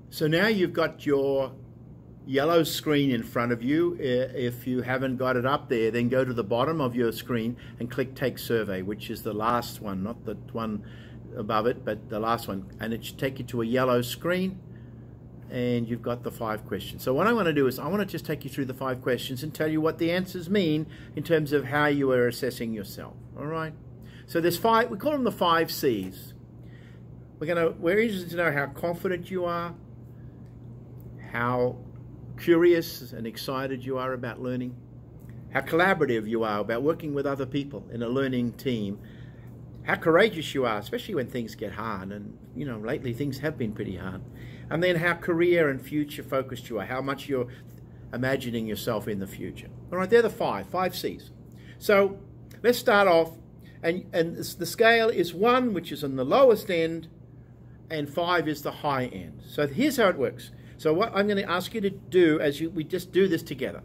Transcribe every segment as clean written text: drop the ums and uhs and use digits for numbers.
So now you've got your yellow screen in front of you. If you haven't got it up there, then go to the bottom of your screen and click Take Survey, which is the last one, not the one above it, but the last one. And it should take you to a yellow screen, and you've got the 5 questions. So what I want to do is I want to just take you through the 5 questions and tell you what the answers mean in terms of how you are assessing yourself. All right? So there's 5, we call them the 5 C's. We're interested to know how confident you are, how curious and excited you are about learning, how collaborative you are about working with other people in a learning team, how courageous you are, especially when things get hard, and you know, lately things have been pretty hard, and then how career and future focused you are, how much you're imagining yourself in the future. All right, they're the 5 C's. So let's start off, and the scale is 1, which is on the lowest end, and 5 is the high end. So here's how it works. So what I'm going to ask you to do as we just do this together.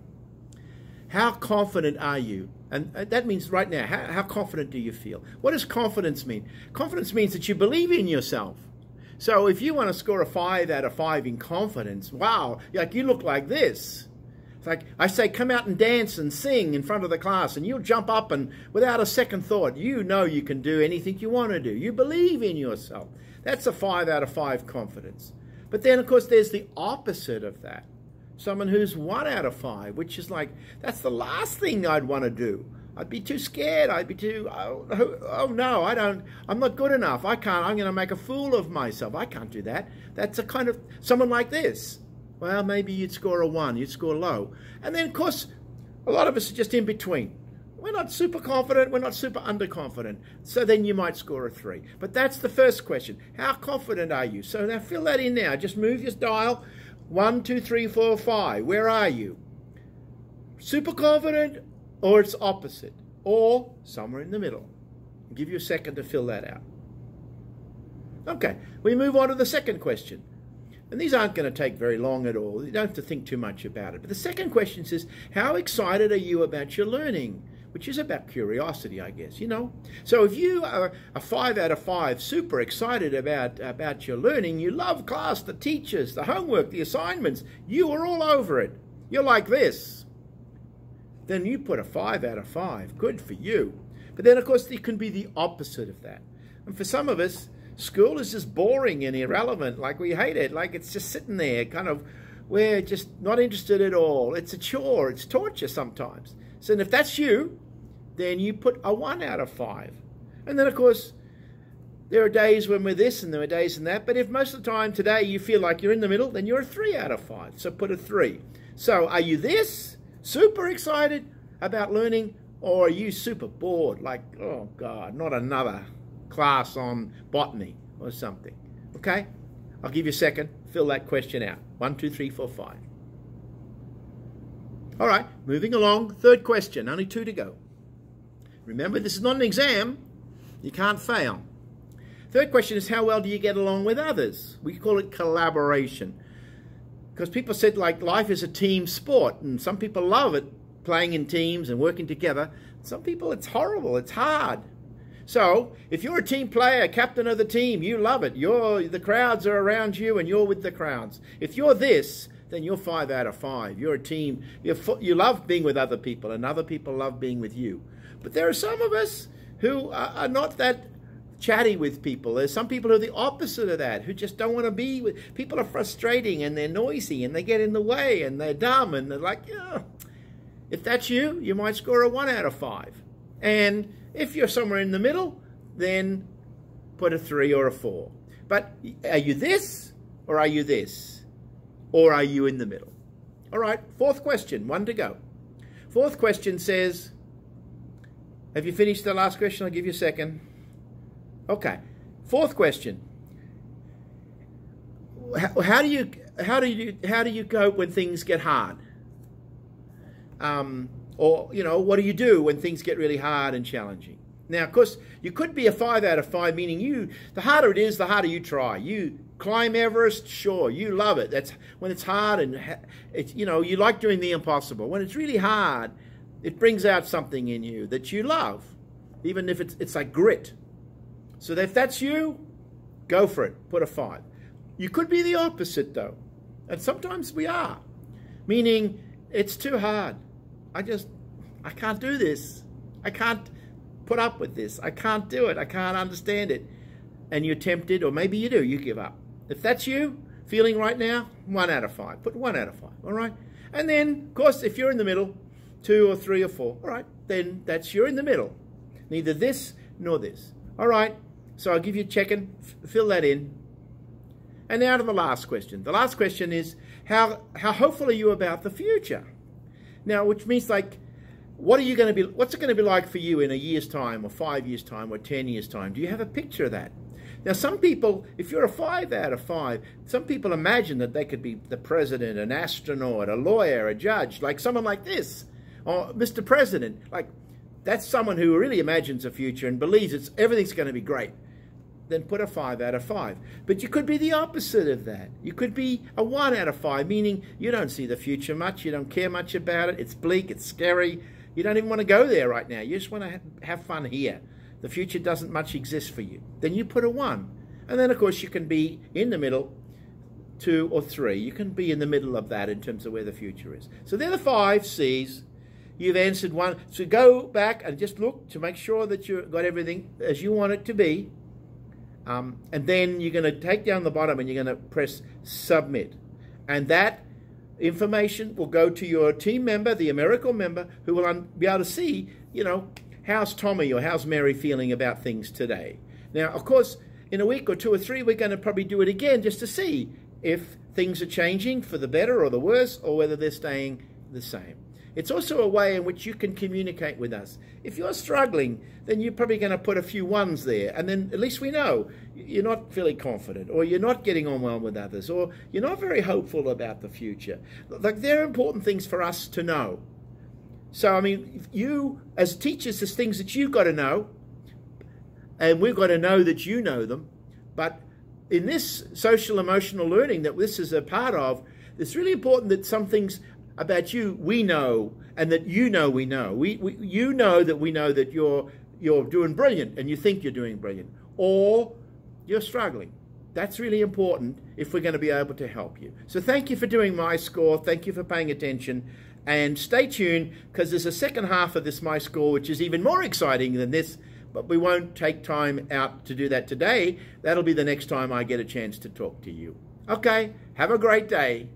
How confident are you? And that means right now, how confident do you feel? What does confidence mean? Confidence means that you believe in yourself. So if you want to score a 5 out of 5 in confidence, wow, like you look like this. It's like I say, come out and dance and sing in front of the class, and you'll jump up and without a second thought, you know you can do anything you want to do. You believe in yourself. That's a 5 out of 5 confidence. But then, of course, there's the opposite of that. Someone who's 1 out of 5, which is like, that's the last thing I'd want to do. I'd be too scared. I'd be too, oh no, I'm not good enough. I'm going to make a fool of myself. I can't do that. That's a kind of, someone like this. Well, maybe you'd score a 1, you'd score low. And then, of course, a lot of us are just in between. We're not super confident, we're not super underconfident. So then you might score a 3. But that's the first question. How confident are you? So now fill that in now. Just move your dial. 1, 2, 3, 4, 5. Where are you? Super confident, or it's opposite, or somewhere in the middle. I'll give you a second to fill that out. Okay, we move on to the second question. And these aren't going to take very long at all. You don't have to think too much about it. But the second question says, how excited are you about your learning? Which is about curiosity, I guess, you know. So if you are a 5 out of 5, super excited about your learning, you love class, the teachers, the homework, the assignments, you are all over it. You're like this. Then you put a 5 out of 5. Good for you. But then, of course, it can be the opposite of that. And for some of us, school is just boring and irrelevant. Like we hate it. Like it's just sitting there, kind of, we're just not interested at all. It's a chore. It's torture sometimes. So if that's you, then you put a 1 out of 5. And then, of course, there are days when we're this and there are days in that. But if most of the time today you feel like you're in the middle, then you're a 3 out of 5. So put a 3. So are you this, super excited about learning, or are you super bored, like, oh, God, not another class on botany or something? Okay? I'll give you a second. Fill that question out. 1, 2, 3, 4, 5. All right, moving along. Third question. Only 2 to go. Remember, this is not an exam. You can't fail. Third question is, how well do you get along with others? We call it collaboration. Because people said, like, life is a team sport, and some people love it, playing in teams and working together. Some people, it's horrible. It's hard. So if you're a team player, captain of the team, you love it. The crowds are around you, and you're with the crowds. If you're this, then you're 5 out of 5. You're a team. You love being with other people, and other people love being with you. But there are some of us who are not that chatty with people. There's some people who are the opposite of that, who just don't want to be with people. Are frustrating, and they're noisy, and they get in the way, and they're dumb, and they're like, yeah. If that's you, you might score a 1 out of 5. And if you're somewhere in the middle, then put a 3 or a 4. But are you this, or are you this? Or are you in the middle? All right, fourth question, 1 to go. Fourth question says, have you finished the last question? I'll give you a second. Okay. Fourth question. How do you cope when things get hard? Or, you know, what do you do when things get really hard and challenging? Now, of course, you could be a 5 out of 5, meaning the harder it is, the harder you try. You climb Everest, sure, you love it. That's when it's hard, and it's, you know, you like doing the impossible. When it's really hard, it brings out something in you that you love, even if it's like grit. So if that's you, go for it. Put a 5. You could be the opposite, though. And sometimes we are. Meaning, it's too hard. I can't do this. I can't put up with this. I can't do it. I can't understand it. And you're tempted, or maybe you do, you give up. If that's you, feeling right now, 1 out of 5. Put 1 out of 5, all right? And then, of course, if you're in the middle, 2 or 3 or 4, all right, then you're in the middle. Neither this nor this. All right, so I'll give you a check-in, fill that in. And now to the last question. The last question is, how hopeful are you about the future? Now, which means, like, what's it going to be like for you in a year's time, or 5 years' time, or 10 years' time? Do you have a picture of that? Now, some people, if you're a 5 out of 5, some people imagine that they could be the president, an astronaut, a lawyer, a judge, like someone like this, or Mr. President. Like, that's someone who really imagines a future and believes everything's going to be great. Then put a 5 out of 5. But you could be the opposite of that. You could be a 1 out of 5, meaning you don't see the future much, you don't care much about it, it's bleak, it's scary, you don't even want to go there right now, you just want to have fun here. The future doesn't much exist for you. Then you put a 1. And then, of course, you can be in the middle, 2 or 3. You can be in the middle of that in terms of where the future is. So they're the 5 C's. You've answered 1. So go back and just look to make sure that you've got everything as you want it to be. And then you're going to take down the bottom and you're going to press submit. And that information will go to your team member, the AmeriCorps member, who will be able to see, how's Tommy or how's Mary feeling about things today. Now, of course, in a week or 2 or 3, we're going to probably do it again just to see if things are changing for the better or the worse, or whether they're staying the same. It's also a way in which you can communicate with us. If you're struggling, then you're probably going to put a few 1s there, and then at least we know you're not feeling confident, or you're not getting on well with others, or you're not very hopeful about the future. Like, they're important things for us to know. So, I mean, you, as teachers, there's things that you've got to know, and we've got to know that you know them. But in this social emotional learning that this is a part of, it's really important that some things about you we know, and that you know we know. You know that we know that you're doing brilliant, and you think you're doing brilliant, or you're struggling. That's really important if we're going to be able to help you. So thank you for doing MyScore. Thank you for paying attention. And stay tuned, because there's a second half of this MyScore, which is even more exciting than this, but we won't take time out to do that today. That'll be the next time I get a chance to talk to you. Okay, have a great day.